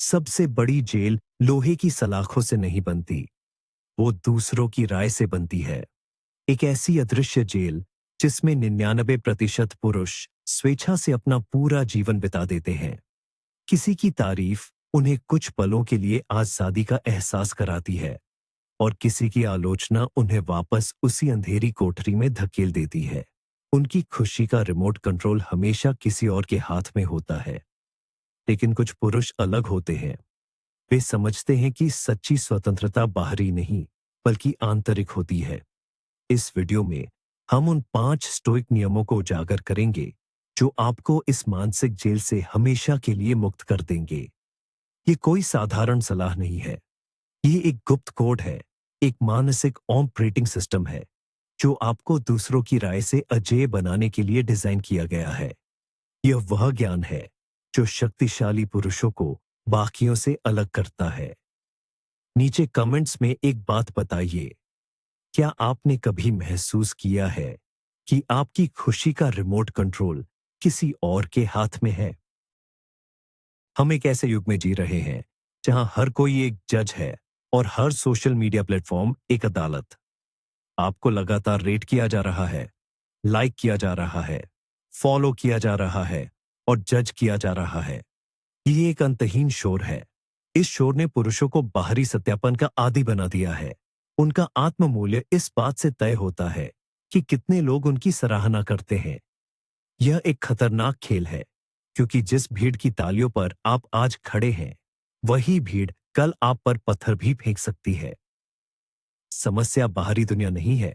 सबसे बड़ी जेल लोहे की सलाखों से नहीं बनती, वो दूसरों की राय से बनती है। एक ऐसी अदृश्य जेल जिसमें 99% पुरुष स्वेच्छा से अपना पूरा जीवन बिता देते हैं। किसी की तारीफ उन्हें कुछ पलों के लिए आजादी का एहसास कराती है और किसी की आलोचना उन्हें वापस उसी अंधेरी कोठरी में धकेल देती है। उनकी खुशी का रिमोट कंट्रोल हमेशा किसी और के हाथ में होता है। लेकिन कुछ पुरुष अलग होते हैं। वे समझते हैं कि सच्ची स्वतंत्रता बाहरी नहीं, बल्कि आंतरिक होती है। इस वीडियो में हम उन 5 स्टोइक नियमों को उजागर करेंगे जो आपको इस मानसिक जेल से हमेशा के लिए मुक्त कर देंगे। ये कोई साधारण सलाह नहीं है। ये एक गुप्त कोड है, एक मानसिक ऑपरेटिंग सिस्टम है जो आपको दूसरों की राय से अजेय बनाने के लिए डिजाइन किया गया है। यह वह ज्ञान है जो शक्तिशाली पुरुषों को बाकियों से अलग करता है। नीचे कमेंट्स में एक बात बताइए, क्या आपने कभी महसूस किया है कि आपकी खुशी का रिमोट कंट्रोल किसी और के हाथ में है? हम एक ऐसे युग में जी रहे हैं जहां हर कोई एक जज है और हर सोशल मीडिया प्लेटफॉर्म एक अदालत। आपको लगातार रेट किया जा रहा है, लाइक किया जा रहा है, फॉलो किया जा रहा है और जज किया जा रहा है। ये एक अंतहीन शोर है। इस शोर ने पुरुषों को बाहरी सत्यापन का आदी बना दिया है। उनका आत्ममूल्य इस बात से तय होता है कि कितने लोग उनकी सराहना करते हैं। यह एक खतरनाक खेल है, क्योंकि जिस भीड़ की तालियों पर आप आज खड़े हैं, वही भीड़ कल आप पर पत्थर भी फेंक सकती है। समस्या बाहरी दुनिया नहीं है।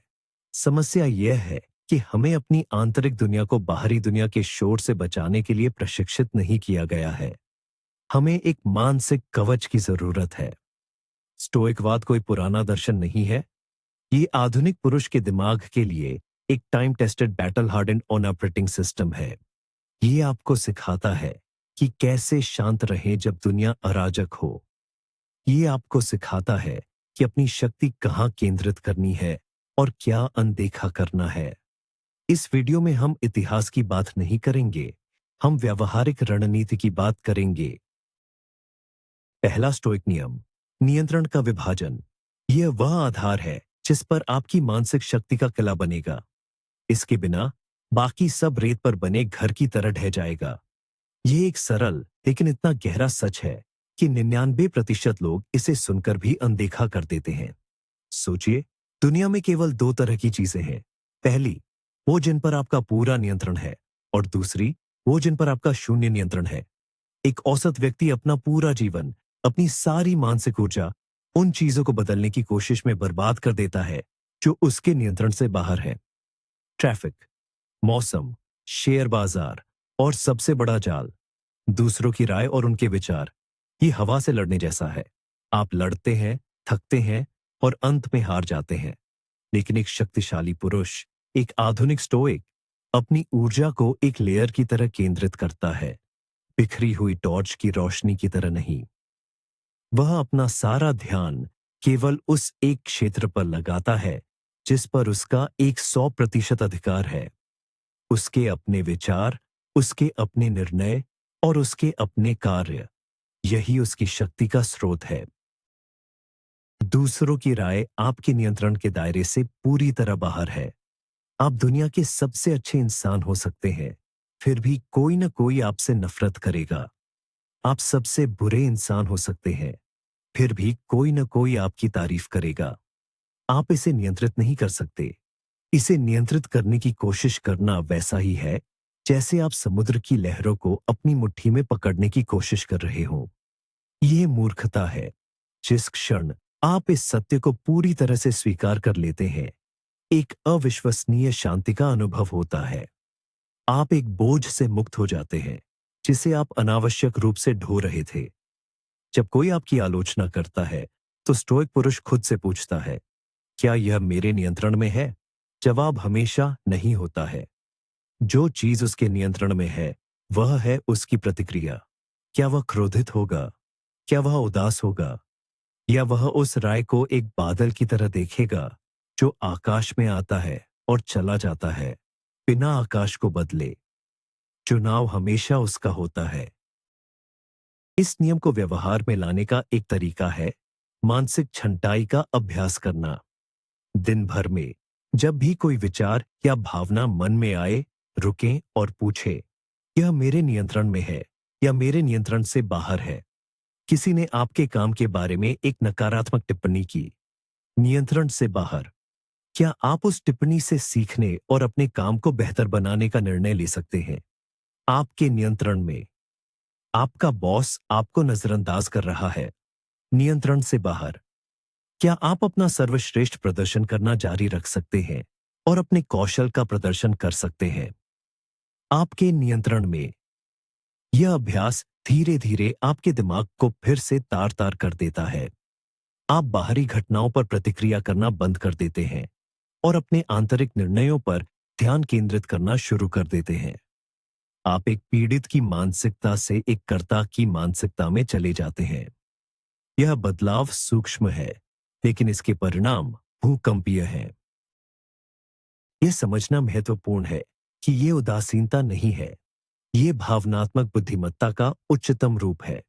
समस्या यह है कि हमें अपनी आंतरिक दुनिया को बाहरी दुनिया के शोर से बचाने के लिए प्रशिक्षित नहीं किया गया है। हमें एक मानसिक कवच की जरूरत है। स्टोइकवाद कोई पुराना दर्शन नहीं है। ये आधुनिक पुरुष के दिमाग के लिए एक time tested battle hardened operating system है। ये आपको सिखाता है कि कैसे शांत रहें जब दुनिया अराजक हो। ये आपको सिखाता है कि अपनी शक्ति कहाँ केंद्रित करनी है और क्या अनदेखा करना है। इस वीडियो में हम इतिहास की बात नहीं करेंगे, हम व्यावहारिक रणनीति की बात करेंगे। पहला स्टोइक नियम, नियंत्रण का विभाजन। यह वह आधार है जिस पर आपकी मानसिक शक्ति का किला बनेगा। इसके बिना बाकी सब रेत पर बने घर की तरह ढह जाएगा। यह एक सरल लेकिन इतना गहरा सच है कि 99% लोग इसे सुनकर भी अनदेखा कर देते हैं। सोचिए, दुनिया में केवल 2 तरह की चीजें हैं। पहली, वो जिन पर आपका पूरा नियंत्रण है, और दूसरी, वो जिन पर आपका शून्य नियंत्रण है। एक औसत व्यक्ति अपना पूरा जीवन, अपनी सारी मानसिक ऊर्जा उन चीजों को बदलने की कोशिश में बर्बाद कर देता है जो उसके नियंत्रण से बाहर है। ट्रैफिक, मौसम, शेयर बाजार और सबसे बड़ा जाल, दूसरों की राय और उनके विचार। ये हवा से लड़ने जैसा है। आप लड़ते हैं, थकते हैं और अंत में हार जाते हैं। लेकिन एक शक्तिशाली पुरुष, एक आधुनिक स्टोइक, अपनी ऊर्जा को एक लेयर की तरह केंद्रित करता है, बिखरी हुई टॉर्च की रोशनी की तरह नहीं। वह अपना सारा ध्यान केवल उस एक क्षेत्र पर लगाता है जिस पर उसका 100% अधिकार है। उसके अपने विचार, उसके अपने निर्णय और उसके अपने कार्य। यही उसकी शक्ति का स्रोत है। दूसरों की राय आपके नियंत्रण के दायरे से पूरी तरह बाहर है। आप दुनिया के सबसे अच्छे इंसान हो सकते हैं, फिर भी कोई न कोई आपसे नफरत करेगा। आप सबसे बुरे इंसान हो सकते हैं, फिर भी कोई न कोई आपकी तारीफ करेगा। आप इसे नियंत्रित नहीं कर सकते। इसे नियंत्रित करने की कोशिश करना वैसा ही है जैसे आप समुद्र की लहरों को अपनी मुट्ठी में पकड़ने की कोशिश कर रहे हो। यह मूर्खता है। जिस क्षण आप इस सत्य को पूरी तरह से स्वीकार कर लेते हैं, एक अविश्वसनीय शांति का अनुभव होता है। आप एक बोझ से मुक्त हो जाते हैं जिसे आप अनावश्यक रूप से ढो रहे थे। जब कोई आपकी आलोचना करता है, तो स्टोइक पुरुष खुद से पूछता है, क्या यह मेरे नियंत्रण में है? जवाब हमेशा नहीं होता है। जो चीज उसके नियंत्रण में है, वह है उसकी प्रतिक्रिया। क्या वह क्रोधित होगा? क्या वह उदास होगा? या वह उस राय को एक बादल की तरह देखेगा जो आकाश में आता है और चला जाता है, बिना आकाश को बदले? चुनाव हमेशा उसका होता है। इस नियम को व्यवहार में लाने का एक तरीका है मानसिक छंटाई का अभ्यास करना। दिन भर में जब भी कोई विचार या भावना मन में आए, रुकें और पूछें, यह मेरे नियंत्रण में है या मेरे नियंत्रण से बाहर है। किसी ने आपके काम के बारे में एक नकारात्मक टिप्पणी की, नियंत्रण से बाहर। क्या आप उस टिप्पणी से सीखने और अपने काम को बेहतर बनाने का निर्णय ले सकते हैं? आपके नियंत्रण में। आपका बॉस आपको नजरअंदाज कर रहा है, नियंत्रण से बाहर। क्या आप अपना सर्वश्रेष्ठ प्रदर्शन करना जारी रख सकते हैं और अपने कौशल का प्रदर्शन कर सकते हैं? आपके नियंत्रण में। यह अभ्यास धीरे धीरे आपके दिमाग को फिर से तार तार कर देता है। आप बाहरी घटनाओं पर प्रतिक्रिया करना बंद कर देते हैं और अपने आंतरिक निर्णयों पर ध्यान केंद्रित करना शुरू कर देते हैं। आप एक पीड़ित की मानसिकता से एक कर्ता की मानसिकता में चले जाते हैं। यह बदलाव सूक्ष्म है, लेकिन इसके परिणाम भूकंपीय हैं। यह समझना महत्वपूर्ण है कि यह उदासीनता नहीं है, यह भावनात्मक बुद्धिमत्ता का उच्चतम रूप है।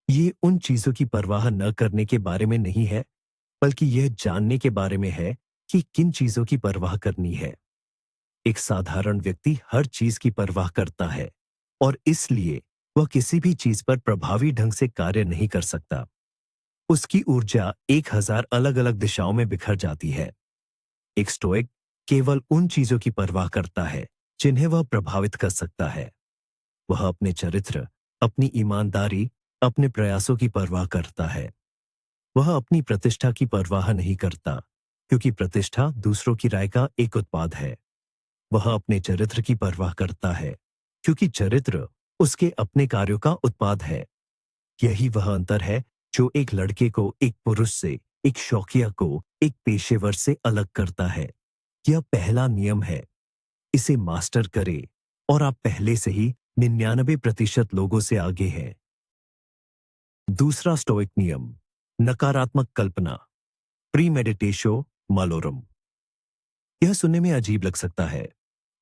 ये उन चीजों की परवाह न करने के बारे में नहीं है, बल्कि यह जानने के बारे में है कि किन चीजों की परवाह करनी है। एक साधारण व्यक्ति हर चीज की परवाह करता है और इसलिए वह किसी भी चीज पर प्रभावी ढंग से कार्य नहीं कर सकता। उसकी ऊर्जा 1000 अलग अलग दिशाओं में बिखर जाती है। एक स्टोइक केवल उन चीजों की परवाह करता है जिन्हें वह प्रभावित कर सकता है। वह अपने चरित्र, अपनी ईमानदारी, अपने प्रयासों की परवाह करता है। वह अपनी प्रतिष्ठा की परवाह नहीं करता, क्योंकि प्रतिष्ठा दूसरों की राय का एक उत्पाद है। वह अपने चरित्र की परवाह करता है, क्योंकि चरित्र उसके अपने कार्यों का उत्पाद है। यही वह अंतर है जो एक लड़के को एक पुरुष से, एक शौकिया को एक पेशेवर से अलग करता है। यह पहला नियम है। इसे मास्टर करें और आप पहले से ही 99% लोगों से आगे हैं। दूसरा स्टोइक नियम, नकारात्मक कल्पना, प्रीमेडिटेशो मालोरम। यह सुनने में अजीब लग सकता है।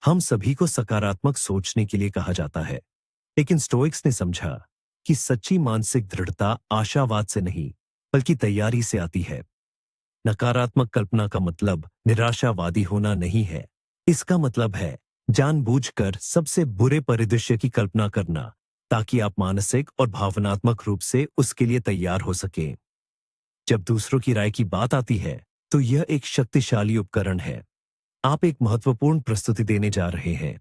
हम सभी को सकारात्मक सोचने के लिए कहा जाता है, लेकिन स्टोइक्स ने समझा कि सच्ची मानसिक दृढ़ता आशावाद से नहीं, बल्कि तैयारी से आती है। नकारात्मक कल्पना का मतलब निराशावादी होना नहीं है। इसका मतलब है जानबूझकर सबसे बुरे परिदृश्य की कल्पना करना, ताकि आप मानसिक और भावनात्मक रूप से उसके लिए तैयार हो सकें। जब दूसरों की राय की बात आती है, तो यह एक शक्तिशाली उपकरण है। आप एक महत्वपूर्ण प्रस्तुति देने जा रहे हैं।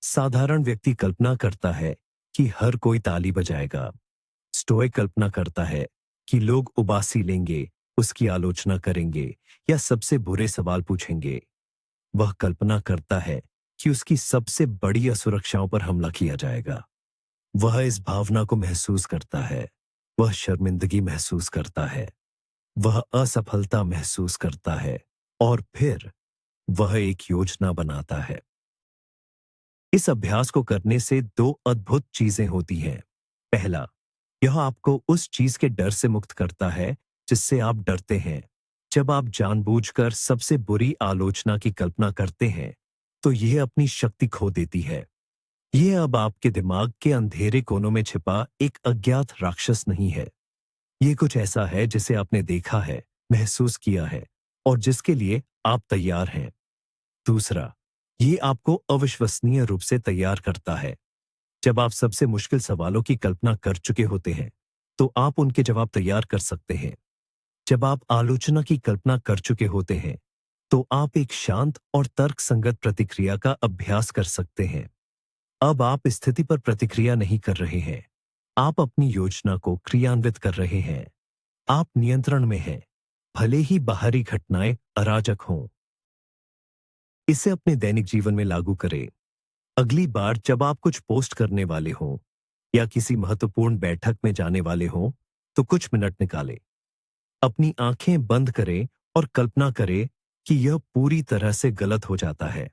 साधारण व्यक्ति कल्पना करता है कि हर कोई ताली बजाएगा। स्टोइक कल्पना करता है कि लोग उबासी लेंगे, उसकी आलोचना करेंगे या सबसे बुरे सवाल पूछेंगे। वह कल्पना करता है कि उसकी सबसे बड़ी असुरक्षाओं पर हमला किया जाएगा। वह इस भावना को महसूस करता है। वह शर्मिंदगी महसूस करता है। वह असफलता महसूस करता है और फिर वह एक योजना बनाता है। इस अभ्यास को करने से दो अद्भुत चीजें होती हैं। पहला, यह आपको उस चीज के डर से मुक्त करता है जिससे आप डरते हैं। जब आप जानबूझकर सबसे बुरी आलोचना की कल्पना करते हैं, तो यह अपनी शक्ति खो देती है। यह अब आपके दिमाग के अंधेरे कोनों में छिपा एक अज्ञात राक्षस नहीं है। यह कुछ ऐसा है जिसे आपने देखा है, महसूस किया है और जिसके लिए आप तैयार हैं। दूसरा, ये आपको अविश्वसनीय रूप से तैयार करता है। जब आप सबसे मुश्किल सवालों की कल्पना कर चुके होते हैं, तो आप उनके जवाब तैयार कर सकते हैं। जब आप आलोचना की कल्पना कर चुके होते हैं, तो आप एक शांत और तर्कसंगत प्रतिक्रिया का अभ्यास कर सकते हैं। अब आप स्थिति पर प्रतिक्रिया नहीं कर रहे हैं। आप अपनी योजना को क्रियान्वित कर रहे हैं। आप नियंत्रण में हैं, भले ही बाहरी घटनाएं अराजक हों। इसे अपने दैनिक जीवन में लागू करें। अगली बार जब आप कुछ पोस्ट करने वाले हों या किसी महत्वपूर्ण बैठक में जाने वाले हों, तो कुछ मिनट निकालें। अपनी आंखें बंद करें और कल्पना करें कि यह पूरी तरह से गलत हो जाता है।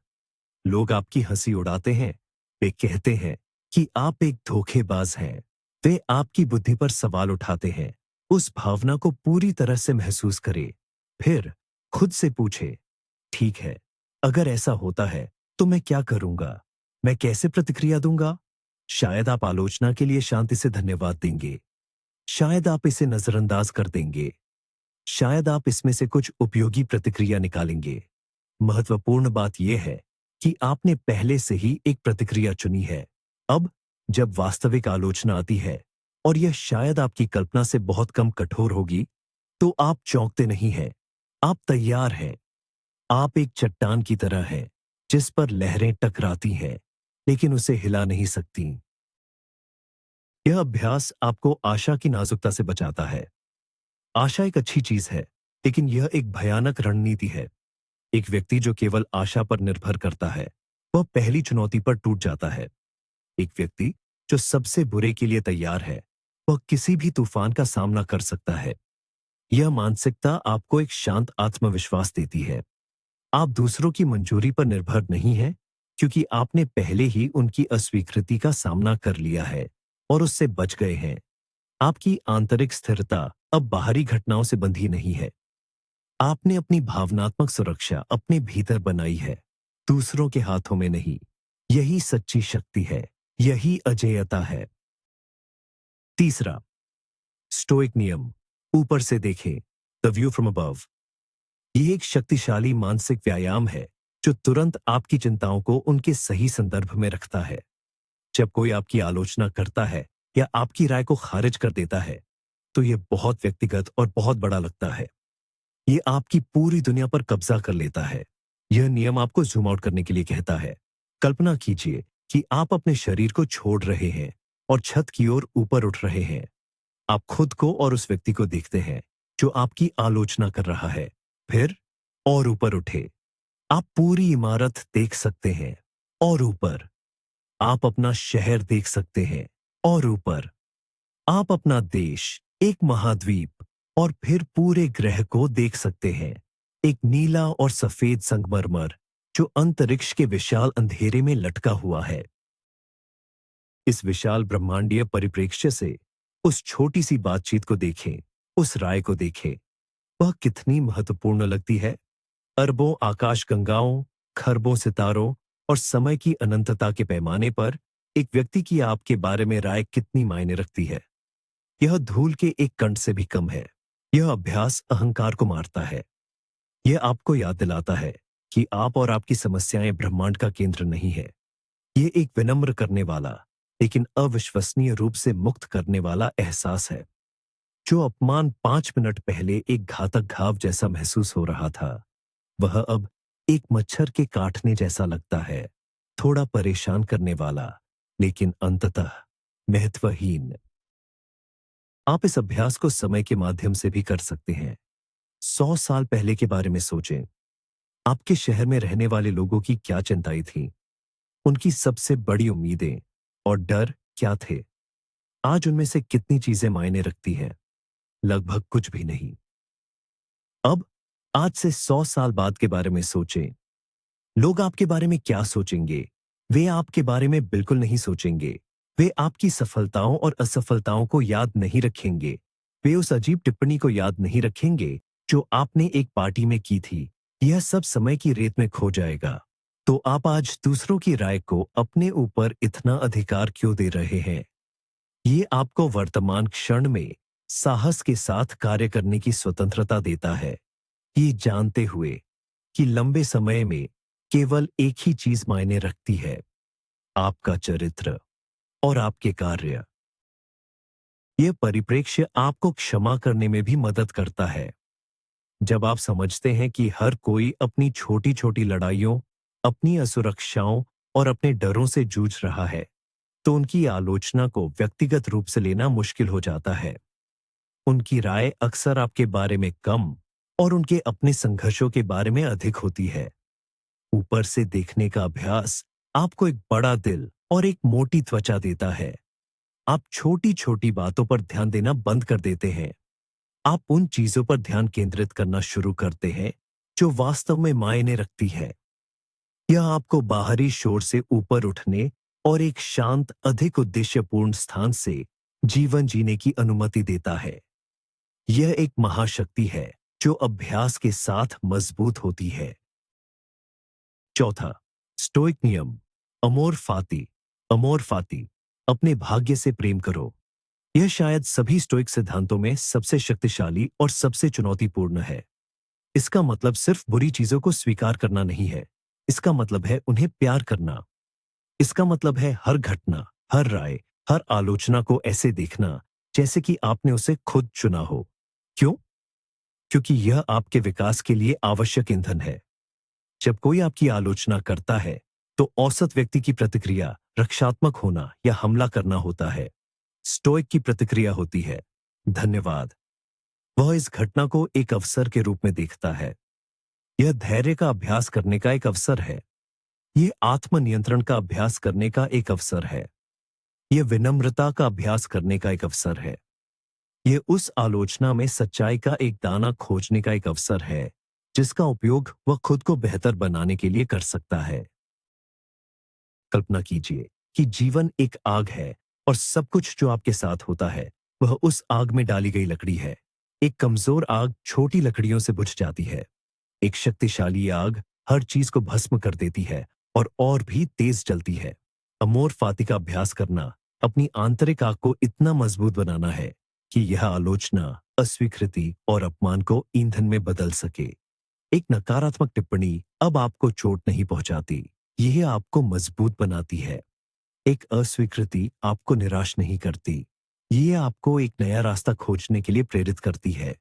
लोग आपकी हंसी उड़ाते हैं। वे कहते हैं कि आप एक धोखेबाज हैं। वे आपकी बुद्धि पर सवाल उठाते हैं। उस भावना को पूरी तरह से महसूस करें। फिर खुद से पूछे, ठीक है, अगर ऐसा होता है तो मैं क्या करूंगा? मैं कैसे प्रतिक्रिया दूंगा? शायद आप आलोचना के लिए शांति से धन्यवाद देंगे, शायद आप इसे नजरअंदाज कर देंगे, शायद आप इसमें से कुछ उपयोगी प्रतिक्रिया निकालेंगे। महत्वपूर्ण बात यह है कि आपने पहले से ही एक प्रतिक्रिया चुनी है। अब जब वास्तविक आलोचना आती है, और यह शायद आपकी कल्पना से बहुत कम कठोर होगी, तो आप चौंकते नहीं हैं। आप तैयार हैं। आप एक चट्टान की तरह हैं, जिस पर लहरें टकराती हैं, लेकिन उसे हिला नहीं सकती। यह अभ्यास आपको आशा की नाजुकता से बचाता है। आशा एक अच्छी चीज है, लेकिन यह एक भयानक रणनीति है। एक व्यक्ति जो केवल आशा पर निर्भर करता है, वह पहली चुनौती पर टूट जाता है। एक व्यक्ति जो सबसे बुरे के लिए तैयार है, वह किसी भी तूफान का सामना कर सकता है। यह मानसिकता आपको एक शांत आत्मविश्वास देती है। आप दूसरों की मंजूरी पर निर्भर नहीं हैं, क्योंकि आपने पहले ही उनकी अस्वीकृति का सामना कर लिया है और उससे बच गए हैं। आपकी आंतरिक स्थिरता अब बाहरी घटनाओं से बंधी नहीं है। आपने अपनी भावनात्मक सुरक्षा अपने भीतर बनाई है, दूसरों के हाथों में नहीं। यही सच्ची शक्ति है, यही अजेयता है। तीसरा, स्टोइक नियम, ऊपर से देखें, द व्यू फ्रॉम अबव। यह एक शक्तिशाली मानसिक व्यायाम है जो तुरंत आपकी चिंताओं को उनके सही संदर्भ में रखता है। जब कोई आपकी आलोचना करता है या आपकी राय को खारिज कर देता है, तो यह बहुत व्यक्तिगत और बहुत बड़ा लगता है। यह आपकी पूरी दुनिया पर कब्जा कर लेता है। यह नियम आपको जूम आउट करने के लिए कहता है। कल्पना कीजिए कि आप अपने शरीर को छोड़ रहे हैं और छत की ओर ऊपर उठ रहे हैं। आप खुद को और उस व्यक्ति को देखते हैं जो आपकी आलोचना कर रहा है। फिर और ऊपर उठे। आप पूरी इमारत देख सकते हैं और ऊपर। आप अपना शहर देख सकते हैं और ऊपर। आप अपना देश, एक महाद्वीप और फिर पूरे ग्रह को देख सकते हैं। एक नीला और सफेद संगमरमर जो अंतरिक्ष के विशाल अंधेरे में लटका हुआ है। इस विशाल ब्रह्मांडीय परिप्रेक्ष्य से उस छोटी सी बातचीत को देखें, उस राय को देखें। वह कितनी महत्वपूर्ण लगती है। अरबों आकाशगंगाओं, खरबों सितारों और समय की अनंतता के पैमाने पर एक व्यक्ति की आपके बारे में राय कितनी मायने रखती है। यह धूल के एक कण से भी कम है। यह अभ्यास अहंकार को मारता है। यह आपको याद दिलाता है कि आप और आपकी समस्याएं ब्रह्मांड का केंद्र नहीं है। यह एक विनम्र करने वाला, लेकिन अविश्वसनीय रूप से मुक्त करने वाला एहसास है। जो अपमान 5 मिनट पहले एक घातक घाव जैसा महसूस हो रहा था, वह अब एक मच्छर के काटने जैसा लगता है। थोड़ा परेशान करने वाला, लेकिन अंततः महत्वहीन। आप इस अभ्यास को समय के माध्यम से भी कर सकते हैं। 100 साल पहले के बारे में सोचें। आपके शहर में रहने वाले लोगों की क्या चिंताएं थीं? उनकी सबसे बड़ी उम्मीदें और डर क्या थे? आज उनमें से कितनी चीजें मायने रखती हैं? लगभग कुछ भी नहीं। अब आज से 100 साल बाद के बारे में सोचें। लोग आपके बारे में क्या सोचेंगे? वे आपके बारे में बिल्कुल नहीं सोचेंगे। वे आपकी सफलताओं और असफलताओं को याद नहीं रखेंगे। वे उस अजीब टिप्पणी को याद नहीं रखेंगे जो आपने एक पार्टी में की थी। यह सब समय की रेत में खो जाएगा। तो आप आज दूसरों की राय को अपने ऊपर इतना अधिकार क्यों दे रहे हैं? ये आपको वर्तमान क्षण में साहस के साथ कार्य करने की स्वतंत्रता देता है, ये जानते हुए कि लंबे समय में केवल एक ही चीज मायने रखती है, आपका चरित्र और आपके कार्य। यह परिप्रेक्ष्य आपको क्षमा करने में भी मदद करता है। जब आप समझते हैं कि हर कोई अपनी छोटी छोटी लड़ाइयों, अपनी असुरक्षाओं और अपने डरों से जूझ रहा है, तो उनकी आलोचना को व्यक्तिगत रूप से लेना मुश्किल हो जाता है। उनकी राय अक्सर आपके बारे में कम और उनके अपने संघर्षों के बारे में अधिक होती है। ऊपर से देखने का अभ्यास आपको एक बड़ा दिल और एक मोटी त्वचा देता है। आप छोटी छोटी बातों पर ध्यान देना बंद कर देते हैं। आप उन चीजों पर ध्यान केंद्रित करना शुरू करते हैं जो वास्तव में मायने रखती है। यह आपको बाहरी शोर से ऊपर उठने और एक शांत, अधिक उद्देश्यपूर्ण स्थान से जीवन जीने की अनुमति देता है। यह एक महाशक्ति है जो अभ्यास के साथ मजबूत होती है। चौथा, स्टोइक नियम, अमोर फाती। अमोर फाती अपने भाग्य से प्रेम करो। यह शायद सभी स्टोइक सिद्धांतों में सबसे शक्तिशाली और सबसे चुनौतीपूर्ण है। इसका मतलब सिर्फ बुरी चीजों को स्वीकार करना नहीं है। इसका मतलब है उन्हें प्यार करना। इसका मतलब है हर घटना, हर राय, हर आलोचना को ऐसे देखना जैसे कि आपने उसे खुद चुना हो। क्यों? क्योंकि यह आपके विकास के लिए आवश्यक ईंधन है। जब कोई आपकी आलोचना करता है, तो औसत व्यक्ति की प्रतिक्रिया रक्षात्मक होना या हमला करना होता है। स्टोइक की प्रतिक्रिया होती है, धन्यवाद। वह इस घटना को एक अवसर के रूप में देखता है। यह धैर्य का अभ्यास करने का एक अवसर है। यह आत्मनियंत्रण का अभ्यास करने का एक अवसर है। यह विनम्रता का अभ्यास करने का एक अवसर है। यह उस आलोचना में सच्चाई का एक दाना खोजने का एक अवसर है, जिसका उपयोग वह खुद को बेहतर बनाने के लिए कर सकता है। कल्पना कीजिए कि जीवन एक आग है और सब कुछ जो आपके साथ होता है, वह उस आग में डाली गई लकड़ी है। एक कमजोर आग छोटी लकड़ियों से बुझ जाती है। एक शक्तिशाली आग हर चीज को भस्म कर देती है और भी तेज जलती है। अमोर फाति का अभ्यास करना अपनी आंतरिक आग को इतना मजबूत बनाना है कि यह आलोचना, अस्वीकृति और अपमान को ईंधन में बदल सके। एक नकारात्मक टिप्पणी अब आपको चोट नहीं पहुंचाती, यह आपको मजबूत बनाती है। एक अस्वीकृति आपको निराश नहीं करती, यह आपको एक नया रास्ता खोजने के लिए प्रेरित करती है।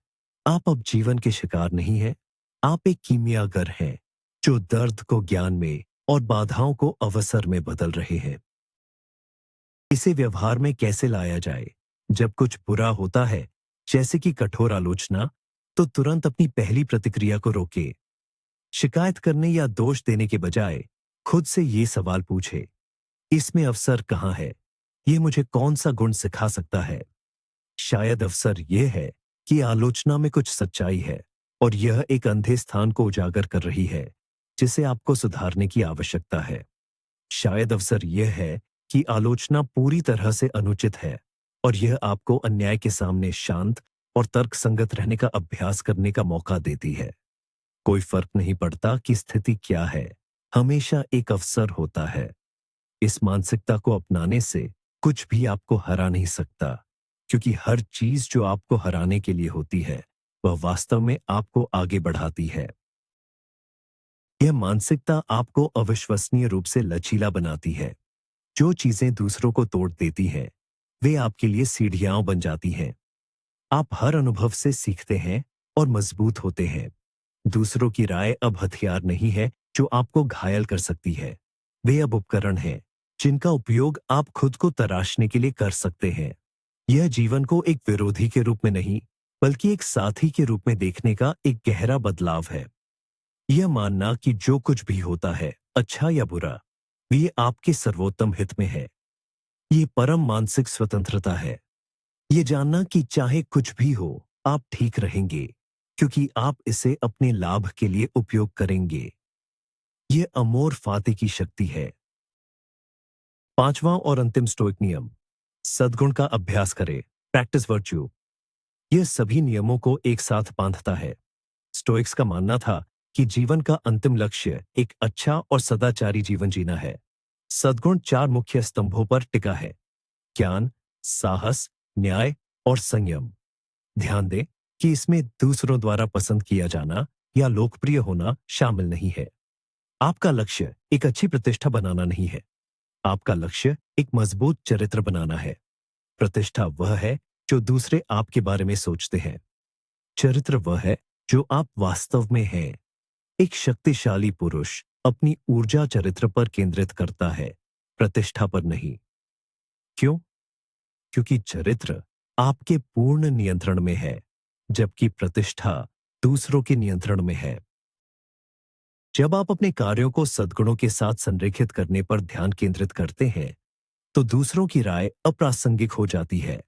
आप अब जीवन के शिकार नहीं हैं, आप एक कीमियागर हैं जो दर्द को ज्ञान में और बाधाओं को अवसर में बदल रहे हैं। इसे व्यवहार में कैसे लाया जाए? जब कुछ बुरा होता है, जैसे कि कठोर आलोचना, तो तुरंत अपनी पहली प्रतिक्रिया को रोके। शिकायत करने या दोष देने के बजाय खुद से ये सवाल पूछे, इसमें अवसर कहाँ है? ये मुझे कौन सा गुण सिखा सकता है? शायद अवसर यह है कि आलोचना में कुछ सच्चाई है और यह एक अंधे स्थान को उजागर कर रही है जिसे आपको सुधारने की आवश्यकता है। शायद अवसर यह है कि आलोचना पूरी तरह से अनुचित है और यह आपको अन्याय के सामने शांत और तर्कसंगत रहने का अभ्यास करने का मौका देती है। कोई फर्क नहीं पड़ता कि स्थिति क्या है, हमेशा एक अवसर होता है। इस मानसिकता को अपनाने से कुछ भी आपको हरा नहीं सकता, क्योंकि हर चीज जो आपको हराने के लिए होती है, वह वास्तव में आपको आगे बढ़ाती है। यह मानसिकता आपको अविश्वसनीय रूप से लचीला बनाती है। जो चीजें दूसरों को तोड़ देती हैं, वे आपके लिए सीढ़ियां बन जाती हैं। आप हर अनुभव से सीखते हैं और मजबूत होते हैं। दूसरों की राय अब हथियार नहीं है जो आपको घायल कर सकती है। वे अब उपकरण हैं जिनका उपयोग आप खुद को तराशने के लिए कर सकते हैं। यह जीवन को एक विरोधी के रूप में नहीं, बल्कि एक साथी के रूप में देखने का एक गहरा बदलाव है। यह मानना कि जो कुछ भी होता है, अच्छा या बुरा, ये आपके सर्वोत्तम हित में है। ये परम मानसिक स्वतंत्रता है। ये जानना कि चाहे कुछ भी हो, आप ठीक रहेंगे, क्योंकि आप इसे अपने लाभ के लिए उपयोग करेंगे। ये अमोर फाते की शक्ति है। पांचवां और अंतिम स्टोइक नियम, सद्गुण का अभ्यास करें, प्रैक्टिस वर्च्यू। यह सभी नियमों को एक साथ बांधता है। स्टोइक्स का मानना था कि जीवन का अंतिम लक्ष्य एक अच्छा और सदाचारी जीवन जीना है। सद्गुण चार मुख्य स्तंभों पर टिका है: ज्ञान, साहस, न्याय और संयम। ध्यान दें कि इसमें दूसरों द्वारा पसंद किया जाना या लोकप्रिय होना शामिल नहीं है। आपका लक्ष्य एक अच्छी प्रतिष्ठा बनाना नहीं है। आपका लक्ष्य एक मजबूत चरित्र बनाना है। प्रतिष्ठा वह है जो दूसरे आपके बारे में सोचते हैं। चरित्र वह है जो आप वास्तव में हैं। एक शक्तिशाली पुरुष अपनी ऊर्जा चरित्र पर केंद्रित करता है, प्रतिष्ठा पर नहीं। क्यों? क्योंकि चरित्र आपके पूर्ण नियंत्रण में है, जबकि प्रतिष्ठा दूसरों के नियंत्रण में है। जब आप अपने कार्यों को सद्गुणों के साथ संरेखित करने पर ध्यान केंद्रित करते हैं, तो दूसरों की राय अप्रासंगिक हो जाती है।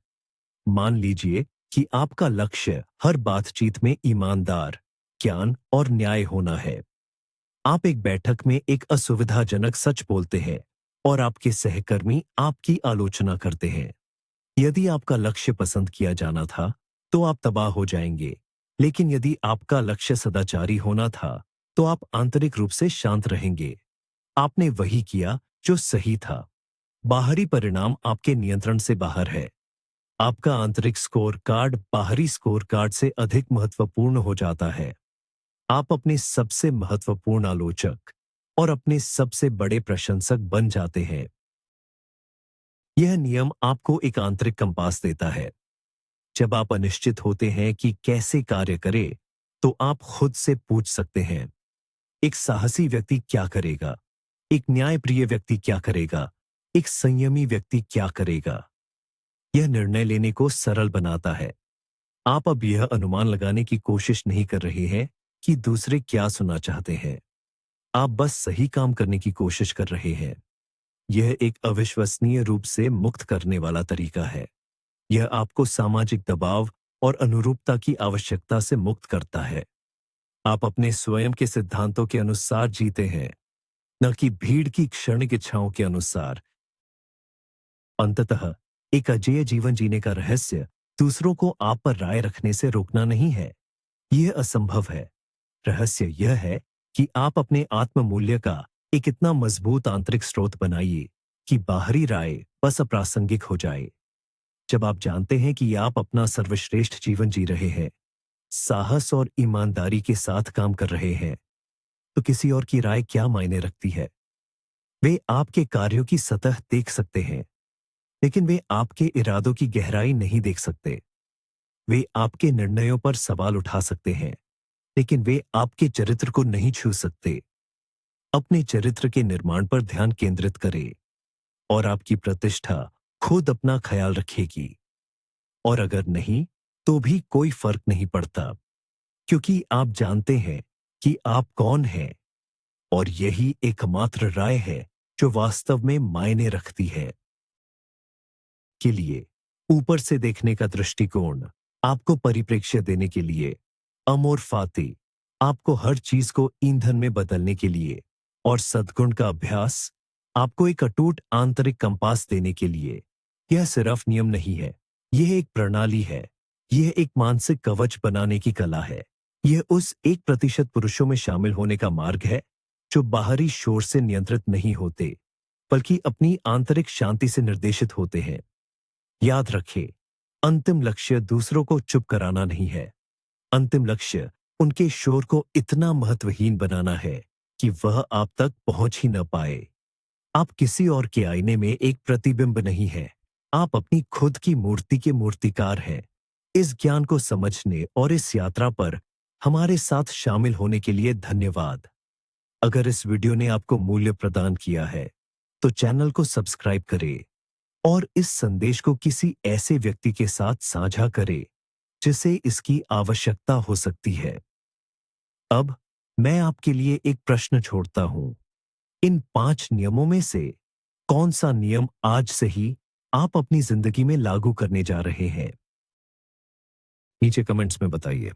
मान लीजिए कि आपका लक्ष्य हर बातचीत में ईमानदार, ज्ञान और न्याय होना है। आप एक बैठक में एक असुविधाजनक सच बोलते हैं और आपके सहकर्मी आपकी आलोचना करते हैं। यदि आपका लक्ष्य पसंद किया जाना था, तो आप तबाह हो जाएंगे। लेकिन यदि आपका लक्ष्य सदाचारी होना था, तो आप आंतरिक रूप से शांत रहेंगे। आपने वही किया जो सही था। बाहरी परिणाम आपके नियंत्रण से बाहर है। आपका आंतरिक स्कोर कार्ड बाहरी स्कोर कार्ड से अधिक महत्वपूर्ण हो जाता है। आप अपने सबसे महत्वपूर्ण आलोचक और अपने सबसे बड़े प्रशंसक बन जाते हैं। यह नियम आपको एक आंतरिक कंपास देता है। जब आप अनिश्चित होते हैं कि कैसे कार्य करें, तो आप खुद से पूछ सकते हैं, एक साहसी व्यक्ति क्या करेगा? एक न्यायप्रिय व्यक्ति क्या करेगा? एक संयमी व्यक्ति क्या करेगा? यह निर्णय लेने को सरल बनाता है। आप अब यह अनुमान लगाने की कोशिश नहीं कर रहे हैं कि दूसरे क्या सुनना चाहते हैं। आप बस सही काम करने की कोशिश कर रहे हैं। यह एक अविश्वसनीय रूप से मुक्त करने वाला तरीका है। यह आपको सामाजिक दबाव और अनुरूपता की आवश्यकता से मुक्त करता है। आप अपने स्वयं के सिद्धांतों के अनुसार जीते हैं, न कि भीड़ की क्षणिक इच्छाओं के अनुसार। अंततः एक अजेय जीवन जीने का रहस्य दूसरों को आप पर राय रखने से रोकना नहीं है। यह असंभव है। रहस्य यह है कि आप अपने आत्म मूल्य का एक इतना मजबूत आंतरिक स्रोत बनाइए कि बाहरी राय बस अप्रासंगिक हो जाए। जब आप जानते हैं कि आप अपना सर्वश्रेष्ठ जीवन जी रहे हैं, साहस और ईमानदारी के साथ काम कर रहे हैं, तो किसी और की राय क्या मायने रखती है? वे आपके कार्यों की सतह देख सकते हैं, लेकिन वे आपके इरादों की गहराई नहीं देख सकते। वे आपके निर्णयों पर सवाल उठा सकते हैं, लेकिन वे आपके चरित्र को नहीं छू सकते। अपने चरित्र के निर्माण पर ध्यान केंद्रित करें और आपकी प्रतिष्ठा खुद अपना ख्याल रखेगी। और अगर नहीं, तो भी कोई फर्क नहीं पड़ता, क्योंकि आप जानते हैं कि आप कौन हैं, और यही एकमात्र राय है जो वास्तव में मायने रखती है। के लिए ऊपर से देखने का दृष्टिकोण आपको परिप्रेक्ष्य देने के लिए, अमोर फाते आपको हर चीज को ईंधन में बदलने के लिए, और सद्गुण का अभ्यास आपको एक अटूट आंतरिक कंपास देने के लिए। यह सिर्फ नियम नहीं है, यह एक प्रणाली है। यह एक मानसिक कवच बनाने की कला है। यह उस 1% पुरुषों में शामिल होने का मार्ग है जो बाहरी शोर से नियंत्रित नहीं होते, बल्कि अपनी आंतरिक शांति से निर्देशित होते हैं। याद रखें, अंतिम लक्ष्य दूसरों को चुप कराना नहीं है। अंतिम लक्ष्य उनके शोर को इतना महत्वहीन बनाना है कि वह आप तक पहुंच ही न पाए। आप किसी और के आईने में एक प्रतिबिंब नहीं हैं। आप अपनी खुद की मूर्ति के मूर्तिकार हैं। इस ज्ञान को समझने और इस यात्रा पर हमारे साथ शामिल होने के लिए धन्यवाद। अगर इस वीडियो ने आपको मूल्य प्रदान किया है, तो चैनल को सब्सक्राइब करें और इस संदेश को किसी ऐसे व्यक्ति के साथ साझा करें जिसे इसकी आवश्यकता हो सकती है। अब मैं आपके लिए एक प्रश्न छोड़ता हूं। इन 5 नियमों में से कौन सा नियम आज से ही आप अपनी जिंदगी में लागू करने जा रहे हैं? नीचे कमेंट्स में बताइए।